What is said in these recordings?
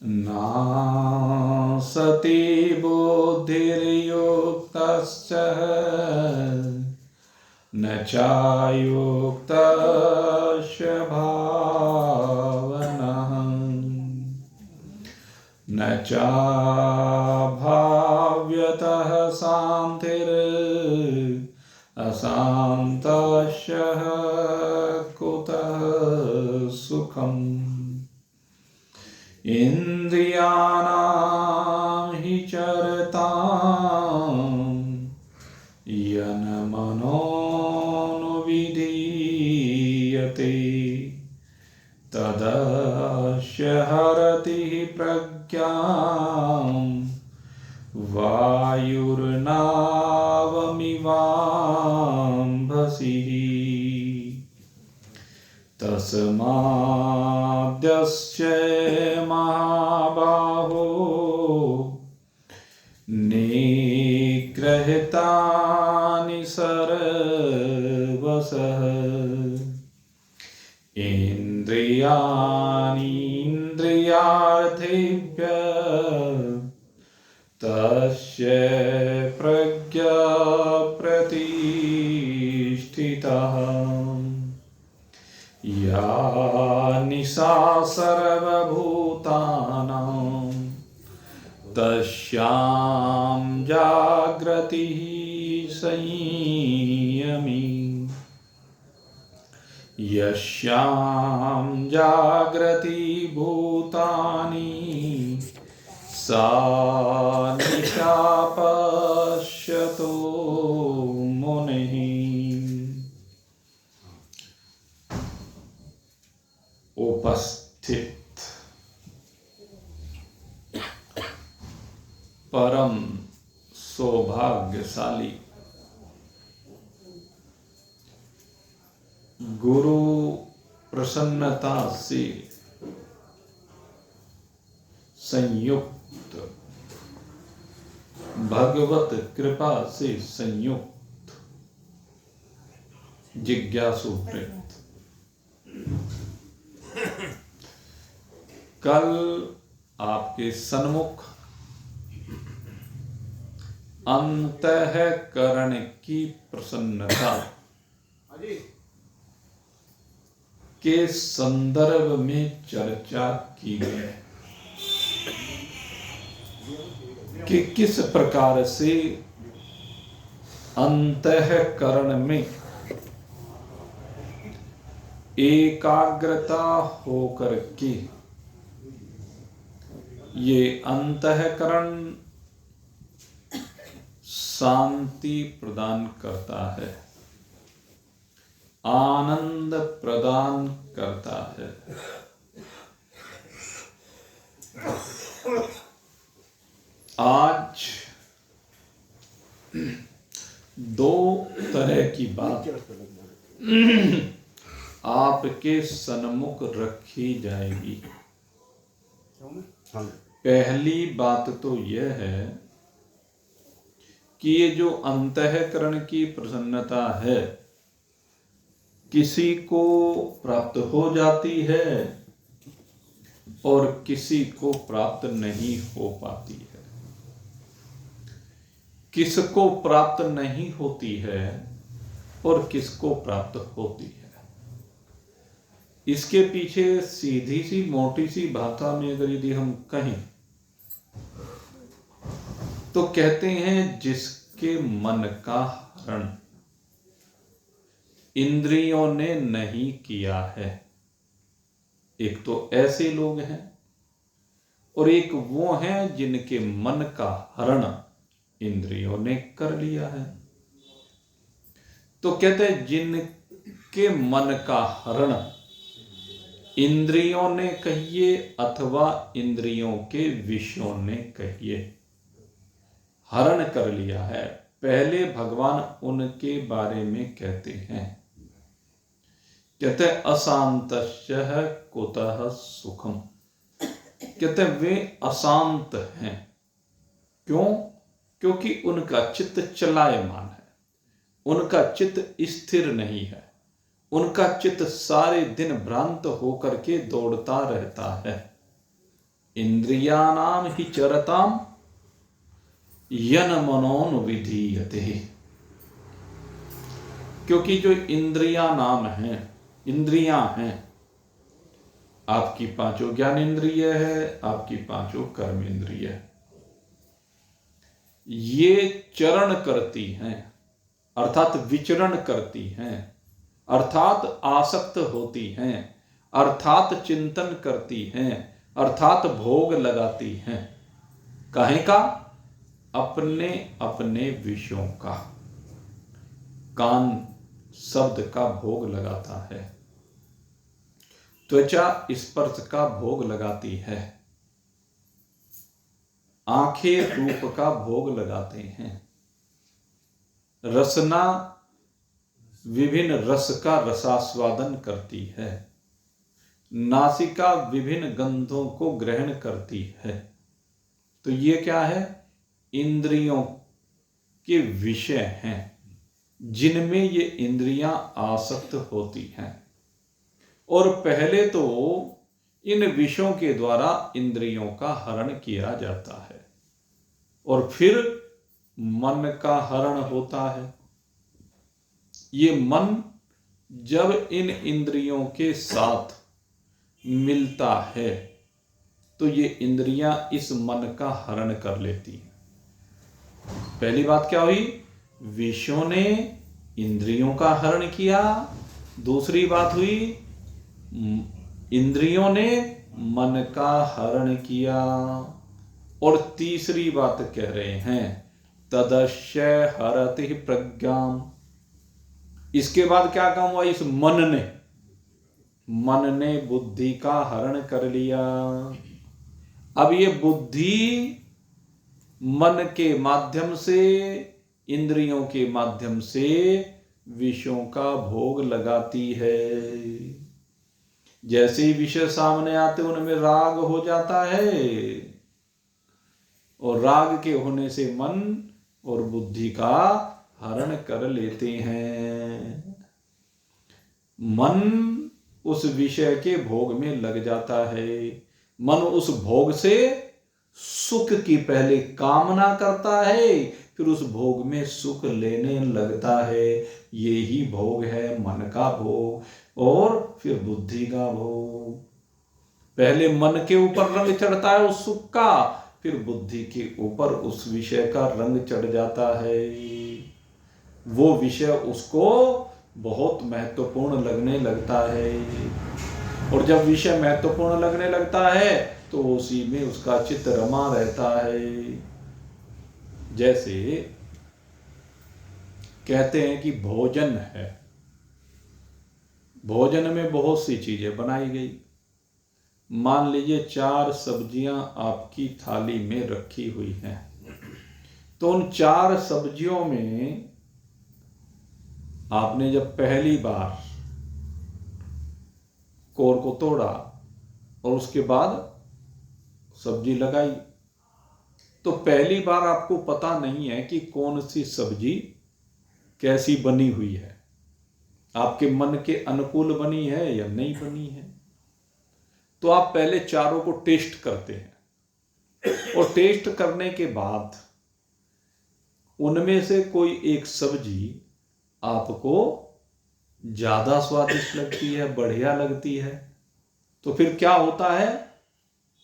नासति बुद्धिर्युक्तश्च न चायुक्तस्य भावनः न चाभाव्यतः शान्तिर् अशान्तस्य कुतः सुखम् इन्द्रियाणां हि चरतां यन्मनोनुविधीयते तदस्य हरति प्रज्ञां वायुर्नावमिवाम्भसीः तस्माद्यस्य महाबाहो निगृहीतानि सर्वशः इन्द्रियाणीन्द्रियार्थेभ्यः तस्य प्रज्ञा प्रतिष्ठितः या निशा सर्वभूतानां तस्यां जागृतिः संयमी यस्यां जागृति भूतानि सा निशा पश्यतो मुनिः। उपस्थित परम सौभाग्यशाली गुरु प्रसन्नता से संयुक्त भगवत कृपा से संयुक्त जिज्ञासु वृत्त कल आपके सन्मुख अंतःकरण की प्रसन्नता के संदर्भ में चर्चा की गई कि किस प्रकार से अंतःकरण में एकाग्रता होकर के ये अंतःकरण शांति प्रदान करता है, आनंद प्रदान करता है। आज दो तरह की बात आपके सन्मुख रखी जाएगी। पहली बात तो यह है कि ये जो अंतःकरण की प्रसन्नता है किसी को प्राप्त हो जाती है और किसी को प्राप्त नहीं हो पाती है। किसको प्राप्त नहीं होती है और किसको प्राप्त होती है, इसके पीछे सीधी सी मोटी सी भाषा में अगर यदि हम कहें तो कहते हैं जिसके मन का हरण इंद्रियों ने नहीं किया है। एक तो ऐसे लोग हैं और एक वो हैं जिनके मन का हरण इंद्रियों ने कर लिया है। तो कहते हैं जिनके मन का हरण इंद्रियों ने कहिए अथवा इंद्रियों के विषयों ने कहिए हरण कर लिया है। पहले भगवान उनके बारे में कहते हैं, कहते अशांतस्य कुतः सुखम। कहते वे अशांत हैं। क्यों? क्योंकि उनका चित्त चलायमान है, उनका चित्त स्थिर नहीं है, उनका चित्त सारे दिन भ्रांत होकर के दौड़ता रहता है। इंद्रियाणाम ही चरताम यन मनोन विधीयते। क्योंकि जो इंद्रियां हैं, आपकी पांचों ज्ञान इंद्रिय है, आपकी पांचों कर्म इंद्रिय है, ये चरण करती हैं, अर्थात विचरण करती हैं, अर्थात आसक्त होती हैं, अर्थात चिंतन करती हैं, अर्थात भोग लगाती हैं। काहे का? अपने अपने विषयों का। कान शब्द का भोग लगाता है, त्वचा स्पर्श का भोग लगाती है, आंखें रूप का भोग लगाते हैं, रसना विभिन्न रस का रसास्वादन करती है, नासिका विभिन्न गंधों को ग्रहण करती है। तो ये क्या है? इंद्रियों के विषय हैं, जिनमें ये इंद्रियां आसक्त होती हैं। और पहले तो इन विषयों के द्वारा इंद्रियों का हरण किया जाता है, और फिर मन का हरण होता है। ये मन जब इन इंद्रियों के साथ मिलता है तो ये इंद्रियां इस मन का हरण कर लेती हैं। पहली बात क्या हुई? विषयों ने इंद्रियों का हरण किया। दूसरी बात हुई, इंद्रियों ने मन का हरण किया। और तीसरी बात कह रहे हैं, तदस्य हरति प्रज्ञाम। इसके बाद क्या काम हुआ? इस मन ने बुद्धि का हरण कर लिया। अब ये बुद्धि मन के माध्यम से, इंद्रियों के माध्यम से विषयों का भोग लगाती है। जैसे ही विषय सामने आते उनमें राग हो जाता है, और राग के होने से मन और बुद्धि का हरण कर लेते हैं। मन उस विषय के भोग में लग जाता है। मन उस भोग से सुख की पहले कामना करता है, फिर उस भोग में सुख लेने लगता है। ये ही भोग है, मन का भोग और फिर बुद्धि का भोग। पहले मन के ऊपर रंग चढ़ता है उस सुख का, फिर बुद्धि के ऊपर उस विषय का रंग चढ़ जाता है। वो विषय उसको बहुत महत्वपूर्ण लगने लगता है, और जब विषय महत्वपूर्ण लगने लगता है तो उसी में उसका चित्त रमा रहता है। जैसे कहते हैं कि भोजन है, भोजन में बहुत सी चीजें बनाई गई। मान लीजिए 4 सब्जियां आपकी थाली में रखी हुई हैं, तो उन 4 सब्जियों में आपने जब पहली बार कोर को तोड़ा और उसके बाद सब्जी लगाई, तो पहली बार आपको पता नहीं है कि कौन सी सब्जी कैसी बनी हुई है, आपके मन के अनुकूल बनी है या नहीं बनी है। तो आप पहले चारों को टेस्ट करते हैं, और टेस्ट करने के बाद उनमें से कोई एक सब्जी आपको ज्यादा स्वादिष्ट लगती है, बढ़िया लगती है। तो फिर क्या होता है?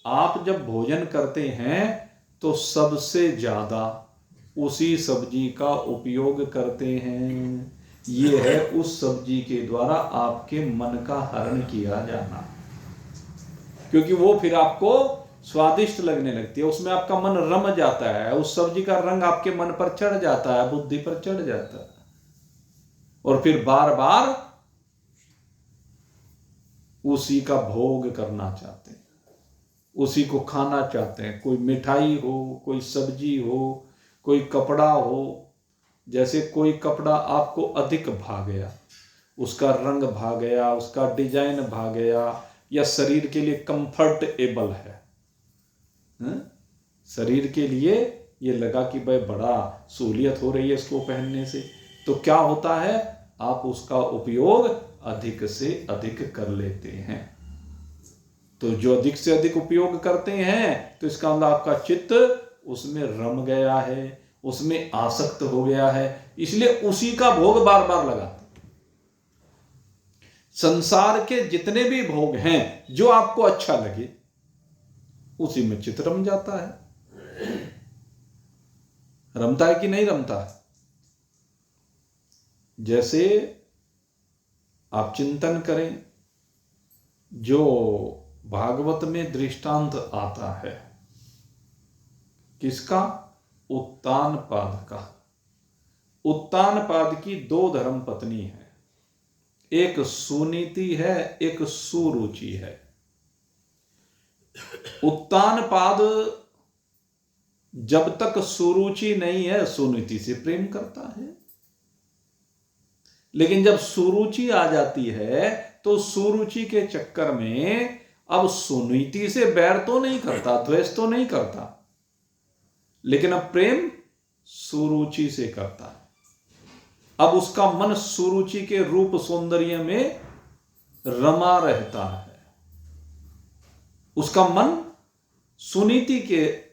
आप जब भोजन करते हैं तो सबसे ज्यादा उसी सब्जी का उपयोग करते हैं। ये है उस सब्जी के द्वारा आपके मन का हरण किया जाना, क्योंकि वो फिर आपको स्वादिष्ट लगने लगती है, उसमें आपका मन रम जाता है, उस सब्जी का रंग आपके मन पर चढ़ जाता है, बुद्धि पर चढ़ जाता है, और फिर बार बार उसी का भोग करना चाहते हैं, उसी को खाना चाहते हैं। कोई मिठाई हो, कोई सब्जी हो, कोई कपड़ा हो। जैसे कोई कपड़ा आपको अधिक भा गया, उसका रंग भा गया, उसका डिजाइन भा गया, या शरीर के लिए कंफर्टेबल है, शरीर के लिए ये लगा कि भाई बड़ा सहूलियत हो रही है इसको पहनने से, तो क्या होता है? आप उसका उपयोग अधिक से अधिक कर लेते हैं। तो जो अधिक से अधिक उपयोग करते हैं तो इसका मतलब आपका चित्त उसमें रम गया है, उसमें आसक्त हो गया है, इसलिए उसी का भोग बार बार लगाते। संसार के जितने भी भोग हैं जो आपको अच्छा लगे उसी में चित्त रम जाता है। रमता है कि नहीं रमता है? जैसे आप चिंतन करें, जो भागवत में दृष्टांत आता है किसका? उत्तानपाद का। उत्तानपाद की 2 धर्म पत्नी है, एक सुनीति है, एक सुरुचि है। उत्तानपाद जब तक सुरुचि नहीं है सुनीति से प्रेम करता है, लेकिन जब सुरुचि आ जाती है तो सुरुचि के चक्कर में अब सुनीति से बैर तो नहीं करता, द्वेष तो नहीं करता, लेकिन अब प्रेम सुरुचि से करता है। अब उसका मन सुरुचि के रूप सौंदर्य में रमा रहता है, उसका मन सुनीति के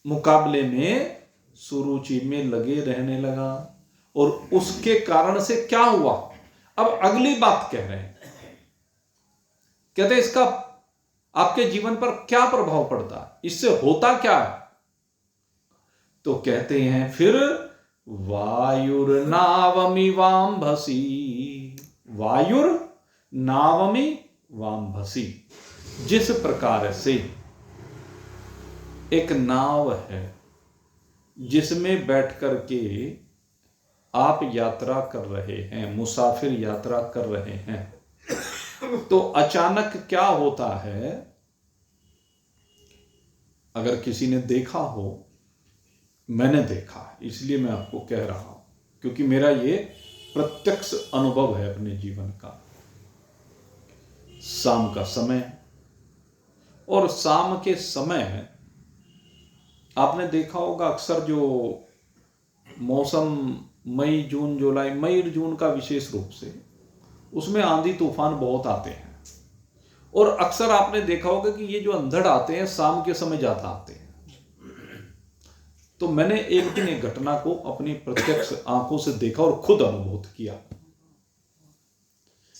मुकाबले में सुरुचि में लगे रहने लगा। और उसके कारण से क्या हुआ? अब अगली बात कह रहे हैं, कहते हैं इसका आपके जीवन पर क्या प्रभाव पड़ता है, इससे होता क्या है? तो कहते हैं फिर वायुर्नावमि वाम्भसी, वायुर्नावमि वाम्भसी। जिस प्रकार से एक नाव है जिसमें बैठ करके आप यात्रा कर रहे हैं, मुसाफिर यात्रा कर रहे हैं, तो अचानक क्या होता है? अगर किसी ने देखा हो, मैंने देखा इसलिए मैं आपको कह रहा हूं, क्योंकि मेरा ये प्रत्यक्ष अनुभव है अपने जीवन का। शाम का समय, और शाम के समय आपने देखा होगा अक्सर जो मौसम मई जून जुलाई, मई जून का विशेष रूप से, उसमें आंधी तूफान बहुत आते हैं। और अक्सर आपने देखा होगा कि ये जो अंधड़ आते हैं शाम के समय ज्यादा आते हैं। तो मैंने एक दिन एक घटना को अपनी प्रत्यक्ष आंखों से देखा और खुद अनुभूत किया।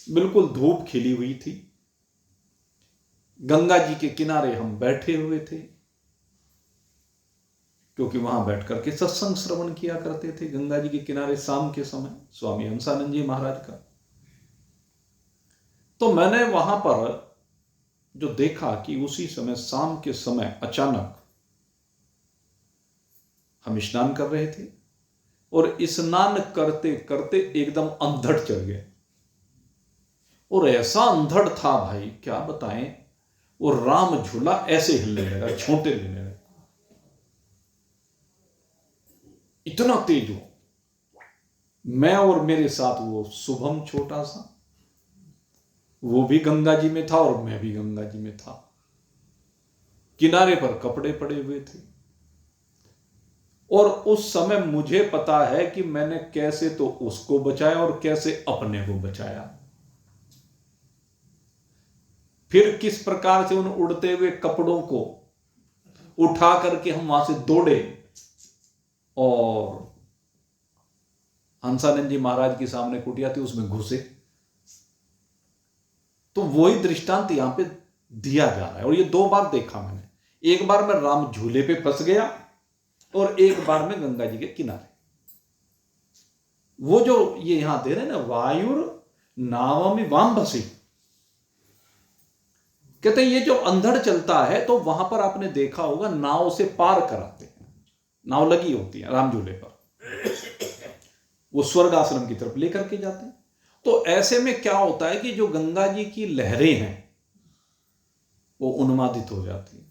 बिल्कुल धूप खिली हुई थी, गंगा जी के किनारे हम बैठे हुए थे, क्योंकि वहां बैठ करके सत्संग श्रवण किया करते थे गंगा जी के किनारे शाम के समय, स्वामी हंसानंद जी महाराज का। तो मैंने वहां पर जो देखा कि उसी समय शाम के समय अचानक हम स्नान कर रहे थे और स्नान करते करते एकदम अंधड़ चढ़ गए। और ऐसा अंधड़ था भाई क्या बताएं, वो राम झूला ऐसे हिलने लगा, छोटे लेने लगा, इतना तेज हो। मैं और मेरे साथ वो शुभम छोटा सा, वो भी गंगा जी में था और मैं भी गंगा जी में था। किनारे पर कपड़े पड़े हुए थे और उस समय मुझे पता है कि मैंने कैसे तो उसको बचाया और कैसे अपने को बचाया। फिर किस प्रकार से उन उड़ते हुए कपड़ों को उठा करके हम वहां से दौड़े और हंसानंद जी महाराज के सामने कुटिया थी उसमें घुसे। तो वही दृष्टांत यहां पे दिया जा रहा है और ये 2 बार देखा मैंने। एक बार मैं राम झूले पे फंस गया और एक बार में गंगा जी के किनारे। वो जो ये यहां दे रहे हैं ना, वायुर नावमि वाम्भसी, कहते हैं ये जो अंधड़ चलता है तो वहां पर आपने देखा होगा नाव से पार कराते हैं, नाव लगी होती है राम झूले पर, वो स्वर्ग आश्रम की तरफ लेकर के जाते हैं। तो ऐसे में क्या होता है कि जो गंगा जी की लहरें हैं वो उन्मादित हो जाती है।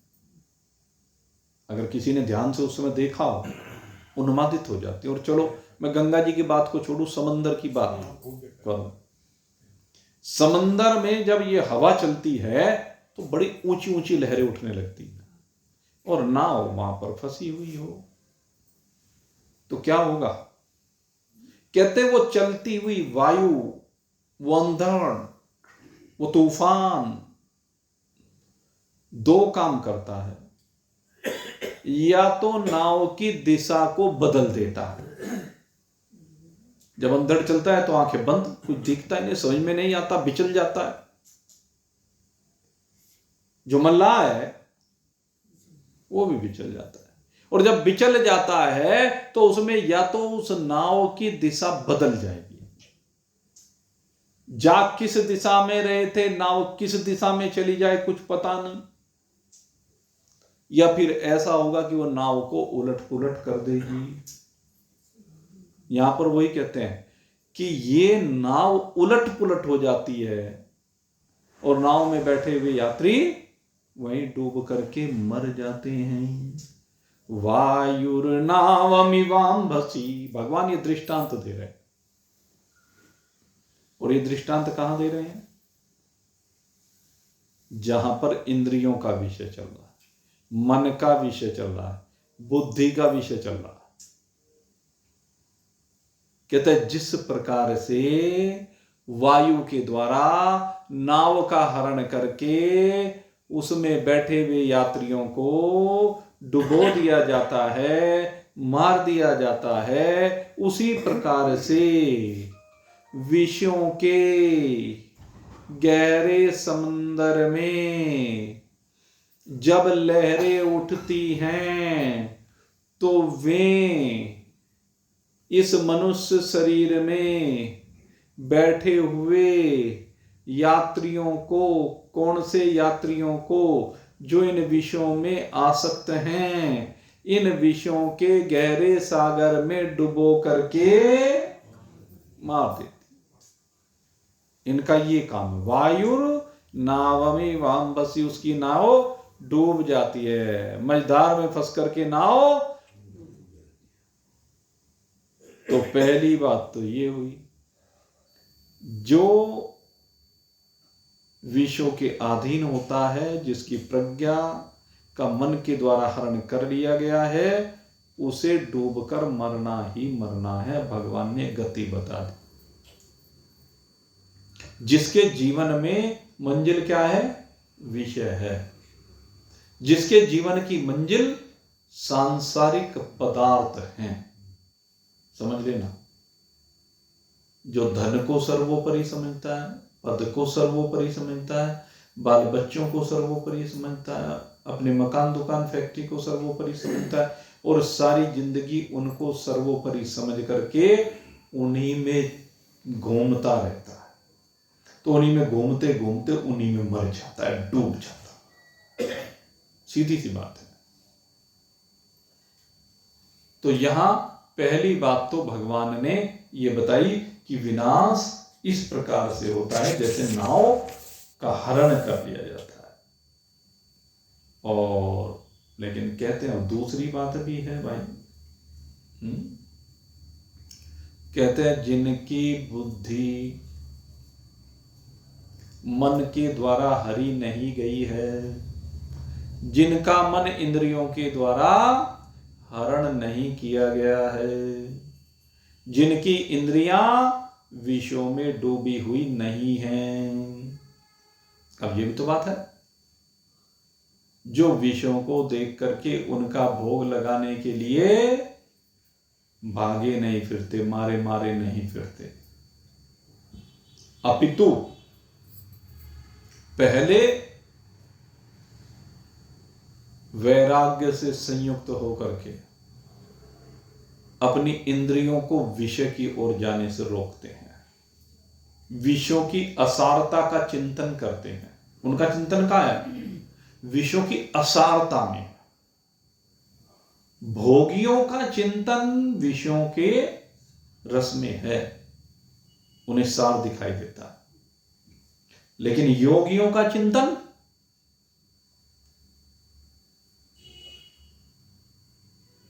अगर किसी ने ध्यान से उस समय देखा हो, उन्मादित हो जाती है। और चलो मैं गंगा जी की बात को छोड़ू, समंदर की बात करूं। समंदर में जब ये हवा चलती है तो बड़ी ऊंची ऊंची लहरें उठने लगती हैं और नाव वहां पर फंसी हुई हो तो क्या होगा? कहते वो चलती हुई वायु, वो अंधड़, वो तूफान दो काम करता है, या तो नाव की दिशा को बदल देता है। जब अंधड़ चलता है तो आंखें बंद, कुछ दिखता ही नहीं, समझ में नहीं आता, बिचल जाता है। जो मल्लाह है वो भी बिचल जाता है, और जब बिचल जाता है तो उसमें या तो उस नाव की दिशा बदल जाएगी, जा किस दिशा में रहे थे नाव किस दिशा में चली जाए कुछ पता नहीं, या फिर ऐसा होगा कि वो नाव को उलट पुलट कर देगी। यहां पर वही कहते हैं कि ये नाव उलट पुलट हो जाती है और नाव में बैठे हुए यात्री वहीं डूब करके मर जाते हैं। वायुर्नावमिवाम्भसी, भगवान ये दृष्टांत दे रहे हैं। और ये दृष्टांत कहां दे रहे हैं? जहां पर इंद्रियों का विषय चल रहा है, मन का विषय चल रहा है, बुद्धि का विषय चल रहा है। कहते हैं जिस प्रकार से वायु के द्वारा नाव का हरण करके उसमें बैठे हुए यात्रियों को डुबो दिया जाता है, मार दिया जाता है, उसी प्रकार से विषयों के गहरे समंदर में जब लहरें उठती हैं तो वे इस मनुष्य शरीर में बैठे हुए यात्रियों को, कौन से यात्रियों को? जो इन विषयों में आसक्त हैं, इन विषयों के गहरे सागर में डुबो करके मार देती। इनका ये काम है। वायुर नावमी वाम्बसी, उसकी नाव डूब जाती है, मझधार में फंस करके नाव। तो पहली बात तो ये हुई, जो विषयों के अधीन होता है, जिसकी प्रज्ञा का मन के द्वारा हरण कर लिया गया है, उसे डूबकर मरना ही मरना है। भगवान ने गति बता दी। जिसके जीवन में मंजिल क्या है? विषय है। जिसके जीवन की मंजिल सांसारिक पदार्थ हैं, समझ लेना। जो धन को सर्वोपरि समझता है, पद को सर्वोपरि समझता है, बाल बच्चों को सर्वोपरि समझता है, अपने मकान दुकान फैक्ट्री को सर्वोपरि समझता है, और सारी जिंदगी उनको सर्वोपरि समझ करके उन्हीं में घूमता रहता है। तो उन्हीं में घूमते घूमते उन्हीं में मर जाता है, डूब जाता है। सीधी सी बात है। तो यहां पहली बात तो भगवान ने ये बताई कि विनाश इस प्रकार से होता है जैसे नाव का हरण कर लिया जाता है। और लेकिन कहते हैं दूसरी बात भी है भाई। कहते हैं जिनकी बुद्धि मन के द्वारा हरी नहीं गई है, जिनका मन इंद्रियों के द्वारा हरण नहीं किया गया है, जिनकी इंद्रियां विषयों में डूबी हुई नहीं हैं। अब ये भी तो बात है, जो विषयों को देख करके उनका भोग लगाने के लिए भागे नहीं फिरते, मारे मारे नहीं फिरते, अपितु पहले वैराग्य से संयुक्त होकर के अपनी इंद्रियों को विषय की ओर जाने से रोकते हैं, विषयों की असारता का चिंतन करते हैं। उनका चिंतन कहां है? विषयों की असारता में। भोगियों का चिंतन विषयों के रस में है, उन्हें सार दिखाई देता है। लेकिन योगियों का चिंतन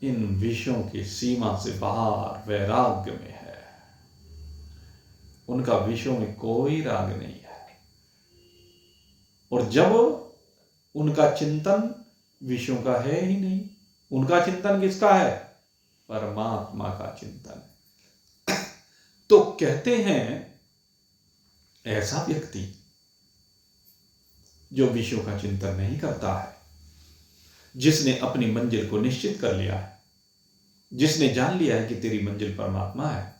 इन विषयों की सीमा से बाहर वैराग्य में है। उनका विषयों में कोई राग नहीं है। और जब उनका चिंतन विषयों का है ही नहीं, उनका चिंतन किसका है? परमात्मा का चिंतन। तो कहते हैं ऐसा व्यक्ति जो विषयों का चिंतन नहीं करता है, जिसने अपनी मंजिल को निश्चित कर लिया है, जिसने जान लिया है कि तेरी मंजिल परमात्मा है,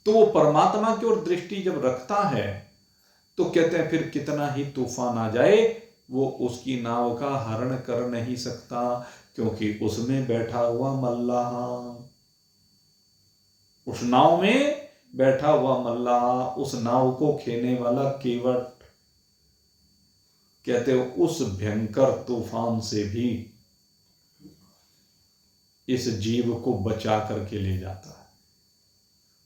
तो वो परमात्मा की ओर दृष्टि जब रखता है तो कहते हैं फिर कितना ही तूफान आ जाए वो उसकी नाव का हरण कर नहीं सकता, क्योंकि उसमें बैठा हुआ मल्लाह, उस नाव में बैठा हुआ मल्लाह, उस नाव को खेने वाला केवट, कहते हो उस भयंकर तूफान से भी इस जीव को बचा करके ले जाता है।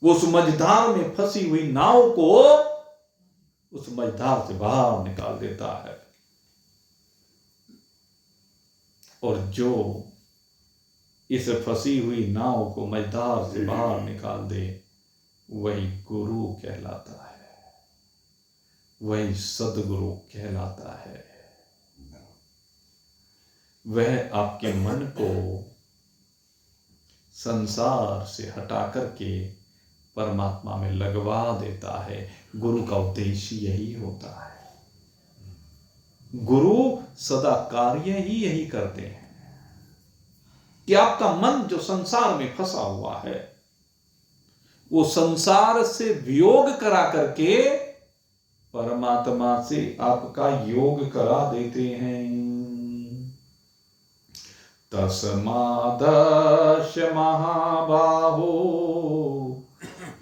वो उस मझधार में फंसी हुई नाव को उस मझधार से बाहर निकाल देता है। और जो इस फंसी हुई नाव को मझधार से बाहर निकाल दे वही गुरु कहलाता है, वही सदगुरु कहलाता है। वह आपके मन को संसार से हटा करके परमात्मा में लगवा देता है। गुरु का उद्देश्य यही होता है। गुरु सदा कार्य ही यही करते हैं कि आपका मन जो संसार में फंसा हुआ है वो संसार से वियोग करा करके परमात्मा से आपका योग करा देते हैं। तस्मादश महाबाहो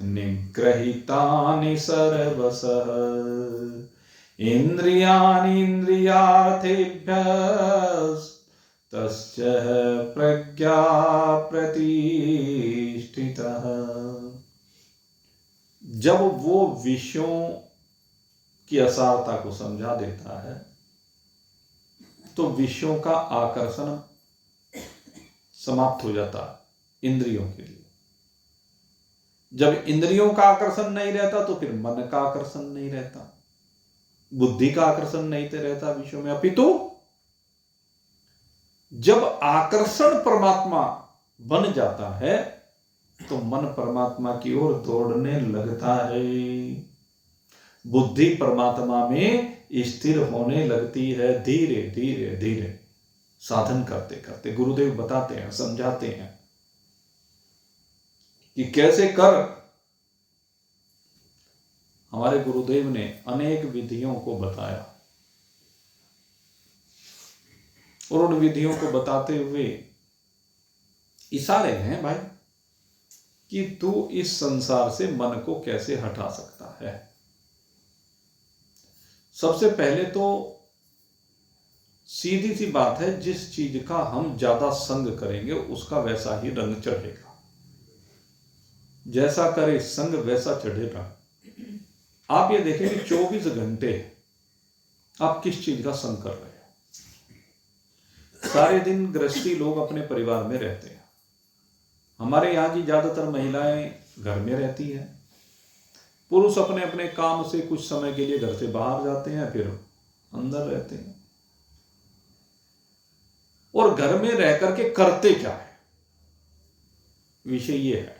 निग्रहितानि सर्वशः इंद्रियार्थेभ्यस्तस्य प्रज्ञा प्रतिष्ठितः। जब वो विषयों की असारता को समझा देता है तो विषयों का आकर्षण समाप्त हो जाता है इंद्रियों के लिए। जब इंद्रियों का आकर्षण नहीं रहता तो फिर मन का आकर्षण नहीं रहता, बुद्धि का आकर्षण नहीं रहता विषयों में। अपितु जब आकर्षण परमात्मा बन जाता है तो मन परमात्मा की ओर दौड़ने लगता है, बुद्धि परमात्मा में स्थिर होने लगती है। धीरे धीरे धीरे साधन करते करते गुरुदेव बताते हैं, समझाते हैं कि कैसे कर। हमारे गुरुदेव ने अनेक विधियों को बताया और उन विधियों को बताते हुए इशारे हैं भाई कि तू इस संसार से मन को कैसे हटा सकता है। सबसे पहले तो सीधी सी बात है, जिस चीज का हम ज्यादा संग करेंगे उसका वैसा ही रंग चढ़ेगा। जैसा करे संग वैसा चढ़ेगा। आप ये देखें कि 24 घंटे आप किस चीज का संग कर रहे हैं। सारे दिन गृहस्थी लोग अपने परिवार में रहते हैं। हमारे यहाँ की ज्यादातर महिलाएं घर में रहती हैं, पुरुष अपने अपने काम से कुछ समय के लिए घर से बाहर जाते हैं, फिर अंदर रहते हैं। और घर में रह करके करते क्या है, विषय ये है।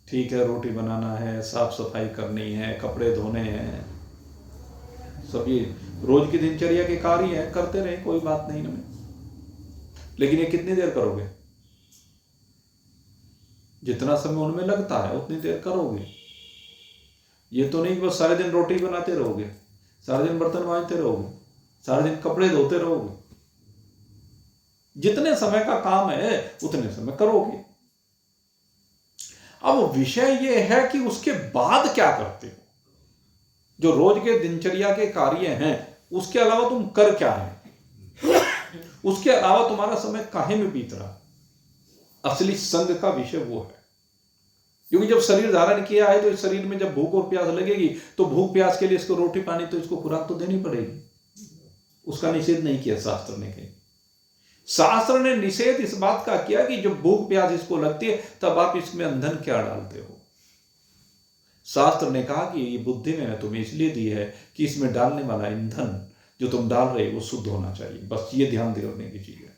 ठीक है, रोटी बनाना है, साफ सफाई करनी है, कपड़े धोने हैं, सब ये रोज की दिनचर्या के कार्य है, करते रहे, कोई बात नहीं ना। लेकिन ये कितनी देर करोगे? जितना समय उनमें लगता है उतनी देर करोगे। ये तो नहीं कि बस सारे दिन रोटी बनाते रहोगे, सारे दिन बर्तन मांजते रहोगे, सारे दिन कपड़े धोते रहोगे। जितने समय का काम है उतने समय करोगे। अब विषय यह है कि उसके बाद क्या करते हो। जो रोज के दिनचर्या के कार्य हैं उसके अलावा तुम कर क्या रहे, उसके अलावा तुम्हारा समय काहे में बीत रहा। असली संग का विषय वो है। क्योंकि जब शरीर धारण किया है तो इस शरीर में जब भूख और प्यास लगेगी तो भूख प्यास के लिए इसको रोटी पानी तो इसको खुराक तो देनी पड़ेगी। उसका निषेध नहीं किया शास्त्र ने। कहीं शास्त्र ने निषेध इस बात का किया कि जब भूख प्यास इसको लगती है तब आप इसमें ईंधन क्या डालते हो। शास्त्र ने कहा कि ये बुद्धि मैंने तुम्हें इसलिए दी है कि इसमें डालने वाला ईंधन जो तुम डाल रहे हो वो शुद्ध होना चाहिए। बस ये ध्यान देने की चीज है।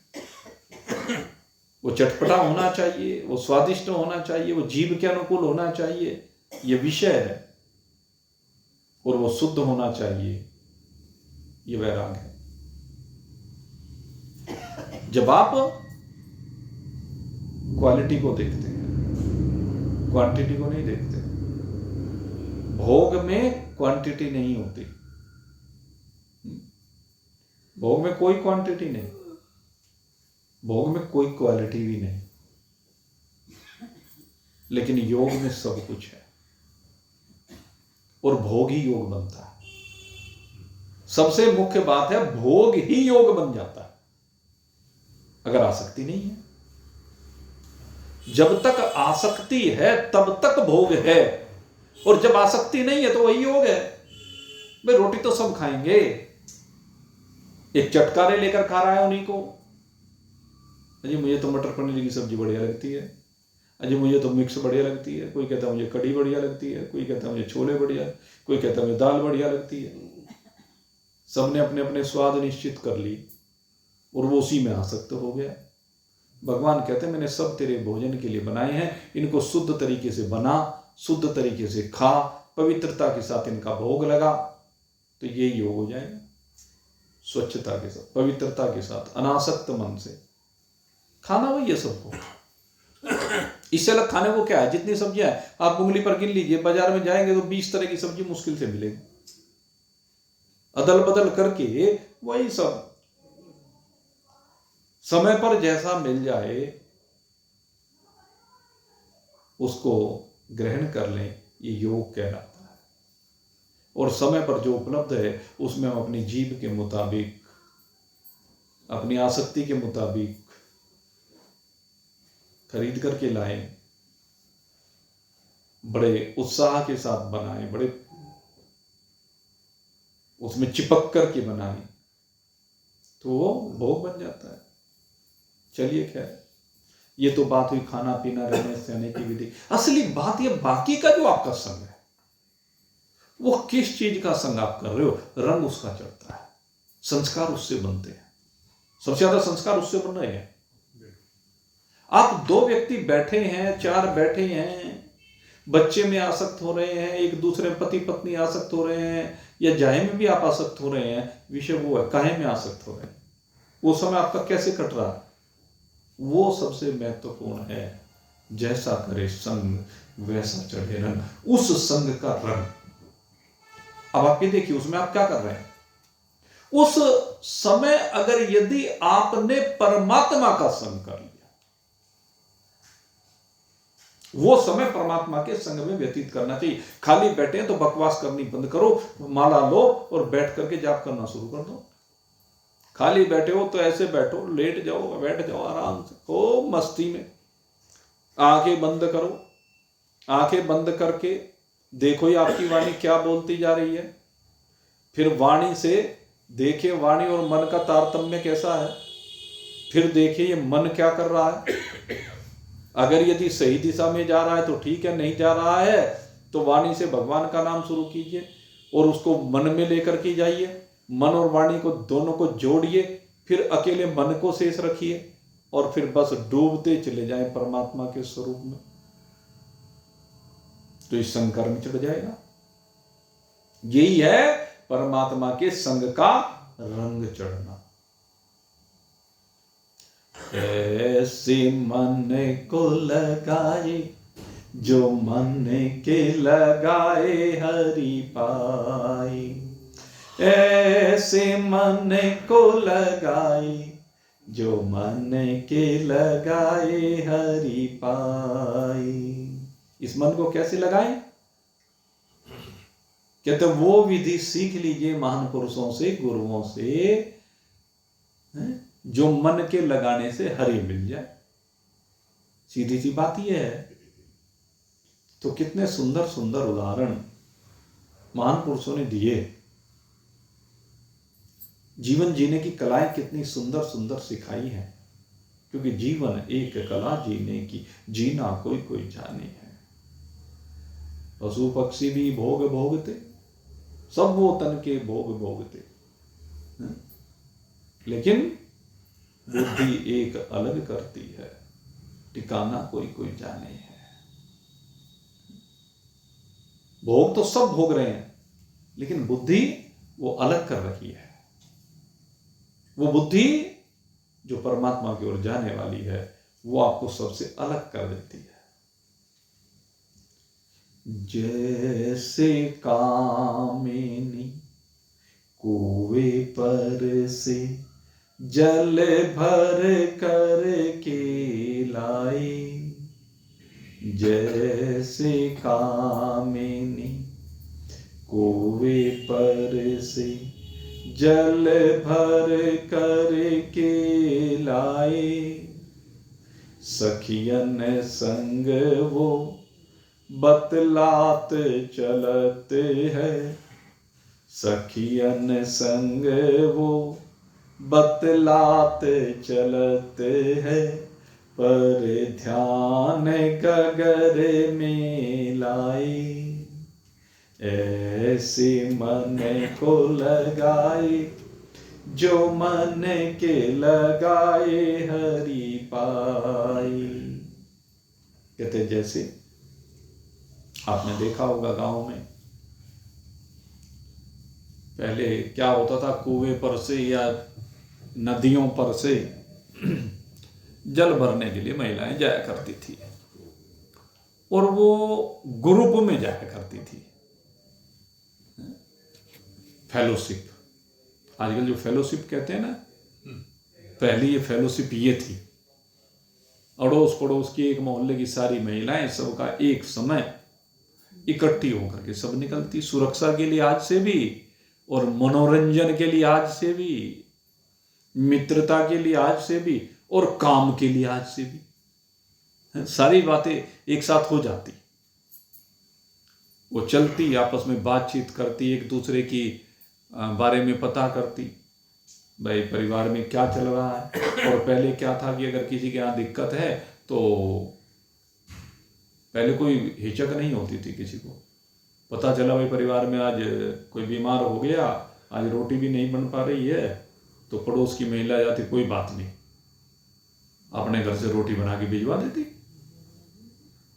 वो चटपटा होना चाहिए, वो स्वादिष्ट होना चाहिए, वो जीभ के अनुकूल होना चाहिए, ये विषय है। और वो शुद्ध होना चाहिए, ये वैराग है। जब आप क्वालिटी को देखते हैं, क्वांटिटी को नहीं देखते। भोग में क्वांटिटी नहीं होती, भोग में कोई क्वांटिटी नहीं, भोग में कोई क्वालिटी भी नहीं, लेकिन योग में सब कुछ है और भोग ही योग बनता है। सबसे मुख्य बात है, भोग ही योग बन जाता है अगर आसक्ति नहीं है। जब तक आसक्ति है तब तक भोग है, और जब आसक्ति नहीं है तो वही योग है। भाई रोटी तो सब खाएंगे, एक चटकारे लेकर खा रहा है उन्हीं को, अजी मुझे तो मटर पनीर की सब्जी बढ़िया लगती है, अजी मुझे तो मिक्स बढ़िया लगती है, कोई कहता है मुझे कढ़ी बढ़िया लगती है, कोई कहता है मुझे छोले बढ़िया, कोई कहता है मुझे दाल बढ़िया लगती है। सबने अपने अपने स्वाद निश्चित कर ली और वो उसी में आसक्त हो गया। भगवान कहते हैं मैंने सब तेरे भोजन के लिए बनाए हैं, इनको शुद्ध तरीके से बना, शुद्ध तरीके से खा, पवित्रता के साथ इनका भोग लगा, तो ये योग हो जाएगा। स्वच्छता के साथ, पवित्रता के साथ, अनासक्त मन से खाना, वही है सबको। इससे अलग खाने को क्या है? जितनी सब्जियां हैं आप उंगली पर गिन लीजिए, बाजार में जाएंगे तो 20 तरह की सब्जी मुश्किल से मिलेगी, अदल बदल करके वही सब। समय पर जैसा मिल जाए उसको ग्रहण कर लें, ये योग कहलाता है। और समय पर जो उपलब्ध है उसमें हम अपनी जीभ के मुताबिक, अपनी आसक्ति के मुताबिक खरीद करके लाएं, बड़े उत्साह के साथ बनाएं, बड़े उसमें चिपक करके बनाएं, तो वो भोग बन जाता है। चलिए खैर, ये तो बात हुई खाना पीना रहने सहने की विधि। असली बात ये बाकी का जो आपका संग है, वो किस चीज का संग आप कर रहे हो, रंग उसका चढ़ता है, संस्कार उससे बनते हैं। सबसे ज्यादा संस्कार उससे बन रहे हैं। आप 2 व्यक्ति बैठे हैं, 4 बैठे हैं, बच्चे में आसक्त हो रहे हैं, एक दूसरे पति पत्नी आसक्त हो रहे हैं, या जाहे में भी आप आसक्त हो रहे हैं, विषय वो है काहे में आसक्त हो रहे हैं, वो समय आपका कैसे कट रहा है, वो सबसे महत्वपूर्ण है। जैसा करे संग वैसा चढ़े रंग, उस संग का रंग। अब आप ये देखिए, उसमें आप क्या कर रहे हैं? उस समय अगर यदि आपने परमात्मा का संग कर लिया, वो समय परमात्मा के संग में व्यतीत करना चाहिए। खाली बैठे हैं तो बकवास करनी बंद करो, माला लो और बैठ करके जाप करना शुरू कर दो। खाली बैठे हो तो ऐसे बैठो, लेट जाओ, बैठ जाओ आराम से, हो मस्ती में। आंखें बंद करो, आंखें बंद करके देखो ये आपकी वाणी क्या बोलती जा रही है। फिर वाणी से देखिए वाणी और मन का तारतम्य कैसा है। फिर देखिए ये मन क्या कर रहा है। अगर यदि सही दिशा में जा रहा है तो ठीक है, नहीं जा रहा है तो वाणी से भगवान का नाम शुरू कीजिए और उसको मन में लेकर के जाइए। मन और वाणी को दोनों को जोड़िए, फिर अकेले मन को शेष रखिए और फिर बस डूबते चले जाएं परमात्मा के स्वरूप में, तो इस संकर में चढ़ जाएगा। यही है परमात्मा के संग का रंग चढ़ना। ऐसे मन को लगाए जो मन के लगाए हरि पाए, ऐसे मन को लगाए जो मन के लगाए हरि पाए। इस मन को कैसे लगाएं? कहते वो विधि सीख लीजिए महान पुरुषों से, गुरुओं से, जो मन के लगाने से हरि मिल जाए। सीधी सी बात यह है। तो कितने सुंदर सुंदर उदाहरण महान पुरुषों ने दिए। जीवन जीने की कलाएं कितनी सुंदर सुंदर सिखाई हैं, क्योंकि जीवन एक कला जीने की, जीना कोई कोई जाने है। पशु पक्षी भी भोग भोगते, सब वो तन के भोग भोगते, लेकिन बुद्धि एक अलग करती है, ठिकाना कोई कोई जाने है। भोग तो सब भोग रहे हैं, लेकिन बुद्धि वो अलग कर रही है। वो बुद्धि जो परमात्मा की ओर जाने वाली है वो आपको सबसे अलग कर देती है। जैसे कामिनी कुएं पर से जल भर कर के लाई, जैसे कामिनी कुएं पर से जल भर कर के लाए, सखियन संग वो बतलात चलत है, सखियन संग वो बतलात चलत है, पर ध्यान गगर में लाई, ऐसे मन को लगाए जो मन के लगाए हरि पाई। कहते जैसे आपने देखा होगा गांव में पहले क्या होता था, कुएं पर से या नदियों पर से जल भरने के लिए महिलाएं जाया करती थी और वो ग्रुप में जाया करती थी। फेलोशिप, आजकल जो फेलोशिप कहते हैं ना, पहले ये फेलोशिप ये थी, अड़ोस पड़ोस की एक मोहल्ले की सारी महिलाएं सबका एक समय इकट्ठी होकर के सब निकलती, सुरक्षा के लिए आज से भी और मनोरंजन के लिए आज से भी, मित्रता के लिए आज से भी और काम के लिए आज से भी, सारी बातें एक साथ हो जाती, वो चलती, आपस में बातचीत करती, एक दूसरे की बारे में पता करती, भाई परिवार में क्या चल रहा है। और पहले क्या था कि अगर किसी के यहाँ दिक्कत है तो पहले कोई हिचक नहीं होती थी, किसी को पता चला भाई परिवार में आज कोई बीमार हो गया, आज रोटी भी नहीं बन पा रही है, तो पड़ोस की महिला जाती, कोई बात नहीं, अपने घर से रोटी बना के भिजवा देती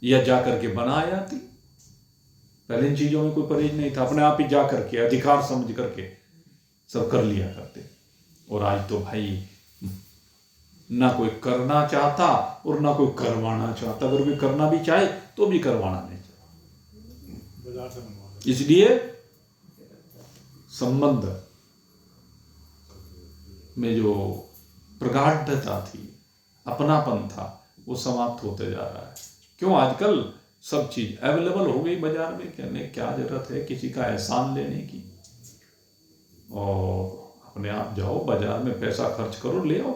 या जा करके बना आती। पहले इन चीजों में कोई परहेज नहीं था, अपने आप ही जा करके अधिकार समझ करके सब कर लिया करते। और आज तो भाई ना कोई करना चाहता और ना कोई करवाना चाहता, अगर कोई करना भी चाहे तो भी करवाना नहीं चाहता। इसलिए संबंध में जो प्रगाढ़ता थी, अपनापन था, वो समाप्त होते जा रहा है। क्यों? आजकल सब चीज अवेलेबल हो गई बाजार में, कहने क्या जरूरत है किसी का एहसान लेने की, और अपने आप जाओ बाजार में पैसा खर्च करो ले आओ,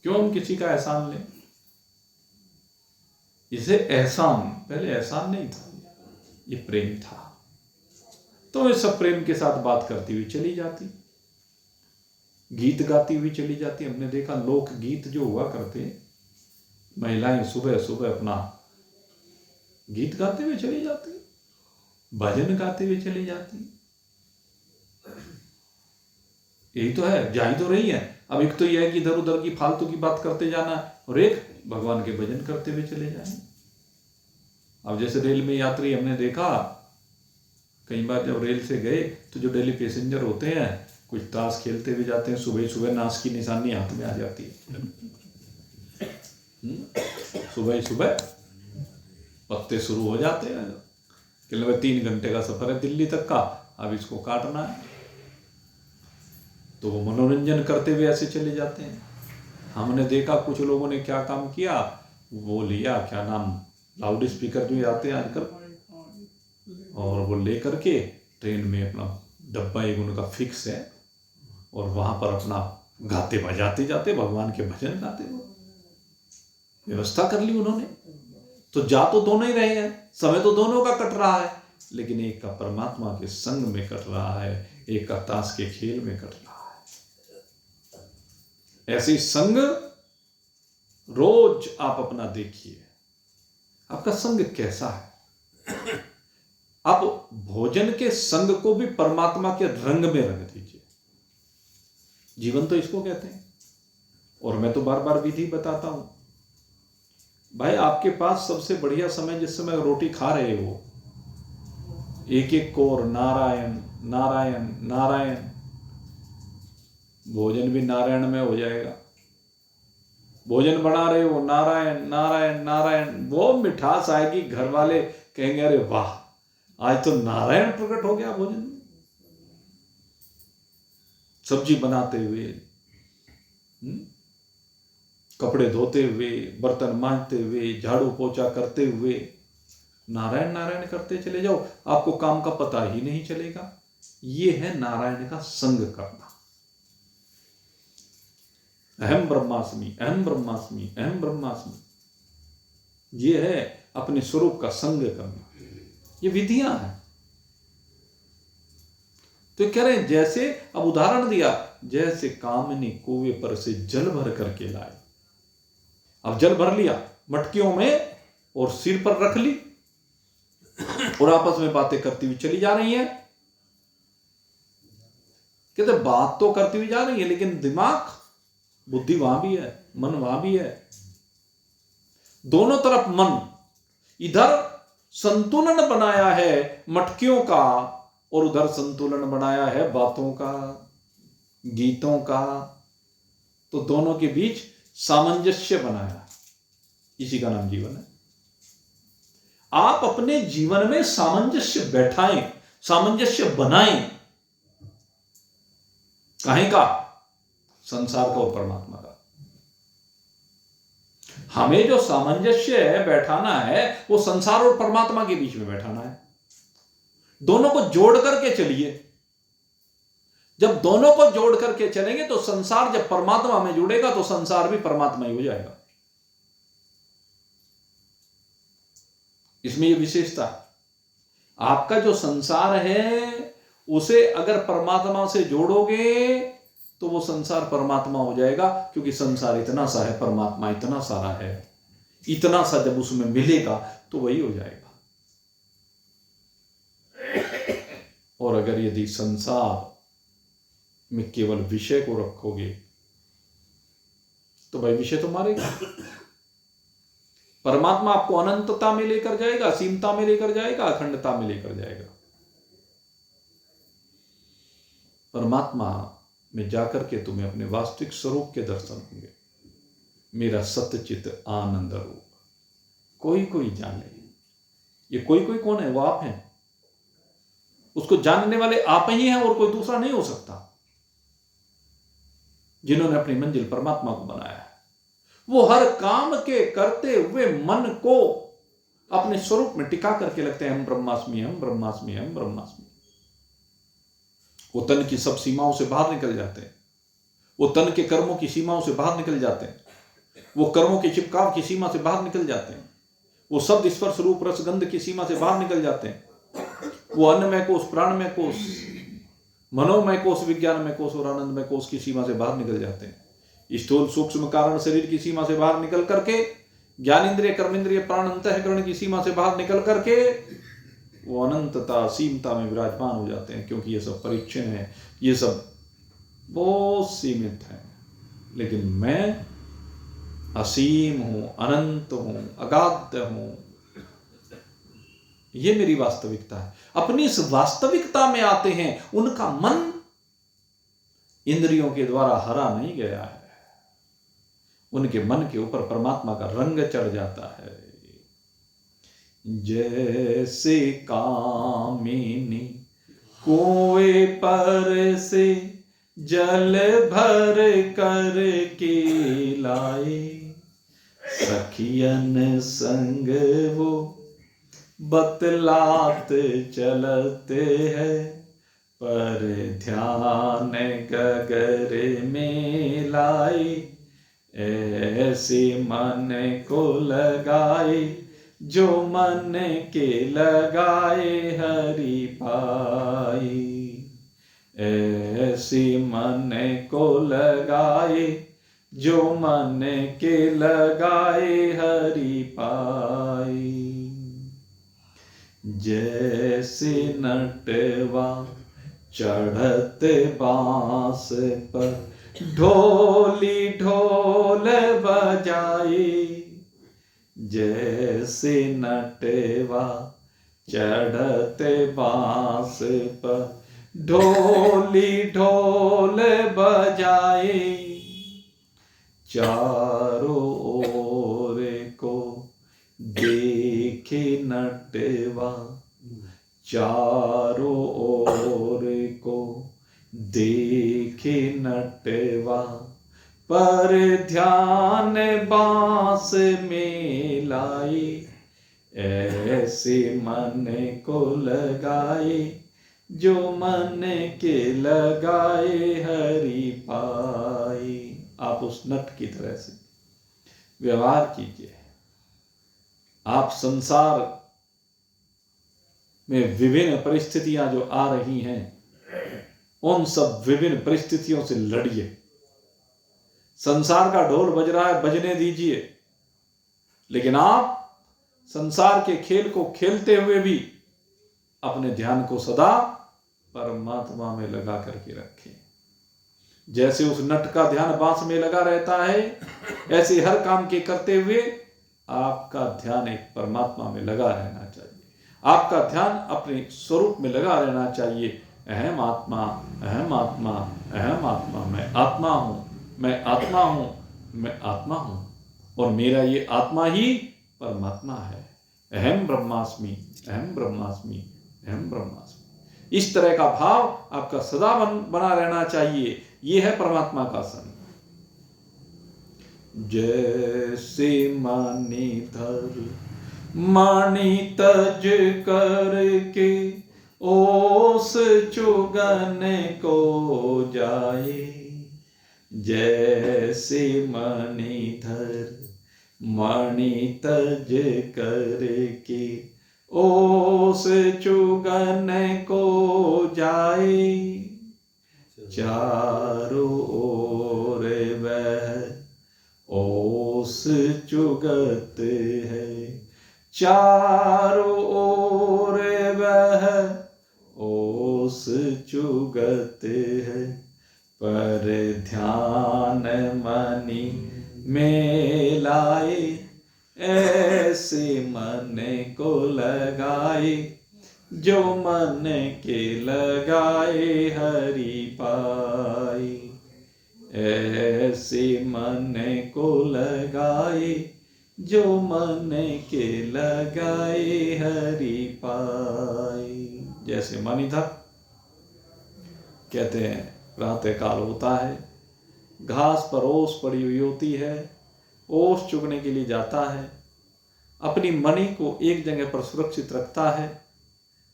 क्यों हम किसी का एहसान लें। इसे एहसान, पहले एहसान नहीं था, ये प्रेम था। तो इस सब प्रेम के साथ बात करती हुई चली जाती, गीत गाती हुई चली जाती। हमने देखा लोक गीत जो हुआ करते, महिलाएं सुबह सुबह अपना गीत गाते हुए चली जाती, भजन गाते हुए चली जाती। यही तो है, जा ही तो रही है। अब एक तो यह है कि इधर उधर की फालतू की बात करते जाना, और एक भगवान के भजन करते हुए चले जाए। अब जैसे रेल में यात्री हमने देखा, कई बार जब रेल से गए तो जो डेली पैसेंजर होते हैं कुछ ताश खेलते हुए जाते हैं, सुबह सुबह नाश की निशानी हाथ में आ जाती है। सुबह सुबह पत्ते शुरू हो जाते हैं कि 3 घंटे का सफर है दिल्ली तक का, अब इसको काटना है, तो वो मनोरंजन करते हुए ऐसे चले जाते हैं। हमने देखा कुछ लोगों ने क्या काम किया, वो लिया क्या नाम, लाउड स्पीकर जो आते हैं आजकल, और वो ले करके ट्रेन में अपना डब्बा एक उनका फिक्स है, और वहां पर अपना गाते बजाते जाते भगवान के भजन गाते, वो व्यवस्था कर ली उन्होंने। तो जा तो दोनों ही रहे हैं, समय तो दोनों का कट रहा है, लेकिन एक का परमात्मा के संग में कट रहा है, एक का ताश के खेल में कट रहा है। ऐसे संग रोज आप अपना देखिए, आपका संग कैसा है। आप भोजन के संग को भी परमात्मा के रंग में रंग दीजिए। जीवन तो इसको कहते हैं। और मैं तो बार बार विधि बताता हूं भाई, आपके पास सबसे बढ़िया समय जिस समय रोटी खा रहे हो, एक एक कोर नारायण नारायण नारायण, भोजन भी नारायण में हो जाएगा। भोजन बना रहे हो नारायण नारायण नारायण, वो मिठास आएगी, घर वाले कहेंगे अरे वाह आज तो नारायण प्रकट हो गया भोजन में। सब्जी बनाते हुए, कपड़े धोते हुए, बर्तन मांजते हुए, झाड़ू पोछा करते हुए नारायण नारायण करते चले जाओ, आपको काम का पता ही नहीं चलेगा। ये है नारायण का संग करना। अहम ब्रह्मास्मि अहम ब्रह्मास्मि अहम ब्रह्मास्मि, ये है अपने स्वरूप का संग करना। ये विधियां हैं। तो कह रहे हैं जैसे, अब उदाहरण दिया, जैसे कामनी कुएं पर से जल भर करके लाए। अब जल भर लिया मटकियों में और सिर पर रख ली और आपस में बातें करती हुई चली जा रही है। कहते बात तो करती हुई जा रही है, लेकिन दिमाग, बुद्धि वहां भी है, मन वहां भी है। दोनों तरफ मन, इधर संतुलन बनाया है मटकियों का और उधर संतुलन बनाया है बातों का, गीतों का। तो दोनों के बीच सामंजस्य बनाया, इसी का नाम जीवन है। आप अपने जीवन में सामंजस्य बैठाएं, सामंजस्य बनाएं। काहे का? संसार का और परमात्मा का। हमें जो सामंजस्य है बैठाना है, वो संसार और परमात्मा के बीच में बैठाना है। दोनों को जोड़ करके चलिए। जब दोनों को जोड़ करके चलेंगे तो संसार जब परमात्मा में जुड़ेगा तो संसार भी परमात्मा ही हो जाएगा। इसमें यह विशेषता, आपका जो संसार है उसे अगर परमात्मा से जोड़ोगे तो वो संसार परमात्मा हो जाएगा, क्योंकि संसार इतना सा है, परमात्मा इतना सारा है। इतना सा जब उसमें मिलेगा तो वही हो जाएगा। और अगर यदि संसार में केवल विषय को रखोगे तो भाई विषय तो मारेगा। परमात्मा आपको अनंतता में लेकर जाएगा, असीमता में लेकर जाएगा, अखंडता में लेकर जाएगा। परमात्मा में जाकर के तुम्हें अपने वास्तविक स्वरूप के दर्शन होंगे। मेरा सत्यचित आनंद रूप। कोई कोई जाने, ये कोई कोई कौन है? वो आप हैं। उसको जानने वाले आप ही हैं और कोई दूसरा नहीं हो सकता। जिन्होंने अपनी मंजिल परमात्मा को बनाया है, वो हर काम के करते हुए मन को अपने स्वरूप में टिका करके लगते हैं। हम ब्रह्मास्मि हम ब्रह्मास्मि हम ब्रह्मास्मि। वो तन की सब सीमाओं से बाहर निकल जाते हैं। वो तन के कर्मों की सीमाओं से बाहर निकल जाते हैं। वो कर्मों के चिपकाव की सीमा से बाहर निकल जाते हैं। वो शब्द स्पर्श रूप रस गंध की सीमा से बाहर निकल जाते हैं। वो अन्नमय कोश, प्राणमय कोश, मनोमय कोश, विज्ञानमय कोश और आनंदमय कोश की सीमा से बाहर निकल जाते हैं। स्थूल सूक्ष्म कारण शरीर की सीमा से बाहर निकल करके, ज्ञान इंद्रिय, कर्म इंद्रिय, प्राण अंतःकरण की सीमा से बाहर निकल करके वो अनंतता, सीमता में विराजमान हो जाते हैं। क्योंकि ये सब परीक्षण है, ये सब बहुत सीमित है। लेकिन मैं असीम हूं, अनंत हूं, अगाध हूं। ये मेरी वास्तविकता है। अपनी इस वास्तविकता में आते हैं। उनका मन इंद्रियों के द्वारा हरा नहीं गया है। उनके मन के ऊपर परमात्मा का रंग चढ़ जाता है। जैसे कामिनी कुएं पर से जल भर कर के लाए, सखियन संग वो बतलात चलते हैं, पर ध्यान गगर में लाए, ऐसे मन को लगाए, जो मन के लगाए हरि पाई। ऐसे मन को लगाए, जो मन के लगाए हरि पाई। जैसे नटवा चढ़त बांस पर ढोली ढोल बजाए, जैसे नटवा चढ़ते बांस पर ढोली ढोल बजाए, चारों ओर को देखे नटवा, चारों ओर को देखे नटवा, पर ध्यान बांस में लाए, ऐसे मन को लगाए, जो मन के लगाए हरि पाए। आप उस नट की तरह से व्यवहार कीजिए। आप संसार में विभिन्न परिस्थितियां जो आ रही हैं, उन सब विभिन्न परिस्थितियों से लड़िए। संसार का ढोल बज रहा है, बजने दीजिए, लेकिन आप संसार के खेल को खेलते हुए भी अपने ध्यान को सदा परमात्मा में लगा करके रखें। जैसे उस नट का ध्यान बांस में लगा रहता है, ऐसे हर काम के करते हुए आपका ध्यान एक परमात्मा में लगा रहना चाहिए। आपका ध्यान अपने स्वरूप में लगा रहना चाहिए। अहम आत्मा, अहम आत्मा, अहम आत्मा, मैं आत्मा हूं, मैं आत्मा हूं, मैं आत्मा हूं, और मेरा ये आत्मा ही परमात्मा है। अहम ब्रह्मास्मि, अहम ब्रह्मास्मि, अहम ब्रह्मास्मि। इस तरह का भाव आपका सदा बना रहना चाहिए। यह है परमात्मा का संग। जैसे मानी धर मानी तज करके, ओस चुगन को जाए, जैसे मणि धर मणि तज करके, ओस चुगन को जाए, चारों ओर वह ओस चुगत है, चारों ओर वह ओस चुगत है, पर ध्यान मणि में लाए, ऐसे मन को लगाए, जो मन के लगाए हरि पाए, ऐसे मन को लगाए, जो मन के लगाए हरि पाए। जैसे मणिधर कहते हैं, प्रातः काल होता है, घास पर ओस पड़ी हुई होती है, ओस चुगने के लिए जाता है, अपनी मणि को एक जगह पर सुरक्षित रखता है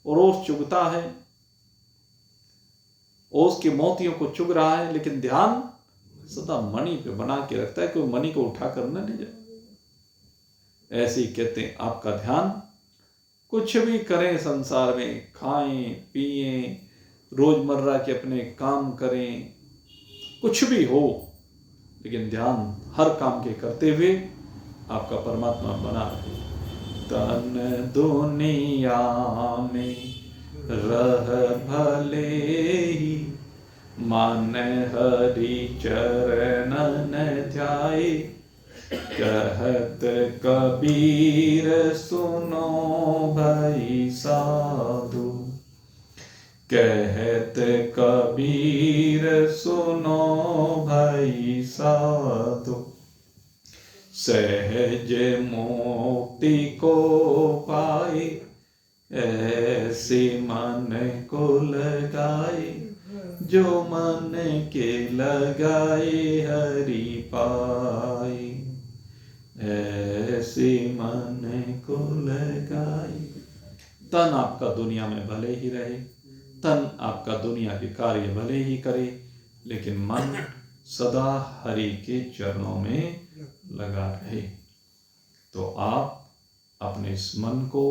और ओस चुगता है। ओस के मोतियों को चुग रहा है, लेकिन ध्यान सदा मणि पे बना के रखता है, कोई मणि को उठाकर न ले जाए। ऐसे ही कहते हैं, आपका ध्यान कुछ भी करें संसार में, खाएं पिएं, रोजमर्रा के अपने काम करें, कुछ भी हो, लेकिन ध्यान हर काम के करते हुए आपका परमात्मा बना रहे। तन दुनिया में रह भले ही, मन हरि चरणन ध्याए, कहत कबीर सुनो भाई साधु, कहत कबीर सुनो भाई साधु, सहज मुक्ति को पाए, ऐसे मन को लगाए, जो मन के लगाए हरि पाए, ऐसे मन को लगाए। तन आपका दुनिया में भले ही रहे, तन आपका दुनिया के कार्य भले ही करे, लेकिन मन सदा हरि के चरणों में लगा रहे। तो आप अपने इस मन को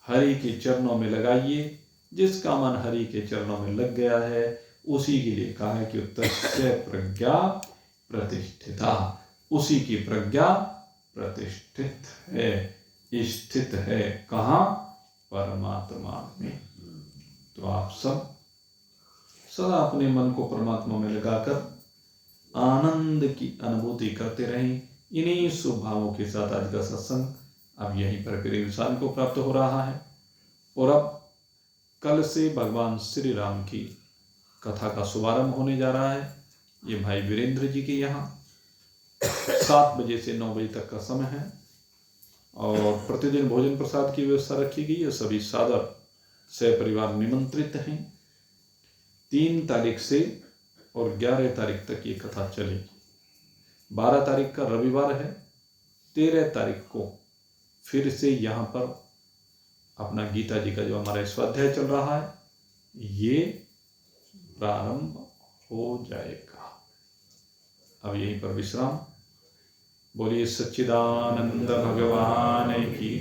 हरि के चरणों में लगाइए। जिसका मन हरि के चरणों में लग गया है, उसी के लिए कहा है कि तस्य प्रज्ञा प्रतिष्ठिता, उसी की प्रज्ञा प्रतिष्ठित है, स्थित है। कहाँ? परमात्मा में। तो आप सब सदा अपने मन को परमात्मा में लगाकर आनंद की अनुभूति करते रहें। इन्हीं शुभ भावों के साथ आज का सत्संग अब यहीं पर विश्राम को प्राप्त हो रहा है। और अब कल से भगवान श्री राम की कथा का शुभारंभ होने जा रहा है। ये भाई वीरेंद्र जी के यहाँ 7 बजे से 9 बजे तक का समय है और प्रतिदिन भोजन प्रसाद की व्यवस्था रखी गई है। सभी सादर सहपरिवार निमंत्रित हैं। 3 तारीख से और 11 तारीख तक ये कथा चलेगी। 12 तारीख का रविवार है। 13 तारीख को फिर से यहाँ पर अपना गीता जी का जो हमारा स्वाध्याय चल रहा है ये प्रारंभ हो जाएगा। अब यहीं पर विश्राम। बोलिए सच्चिदानंद भगवान की।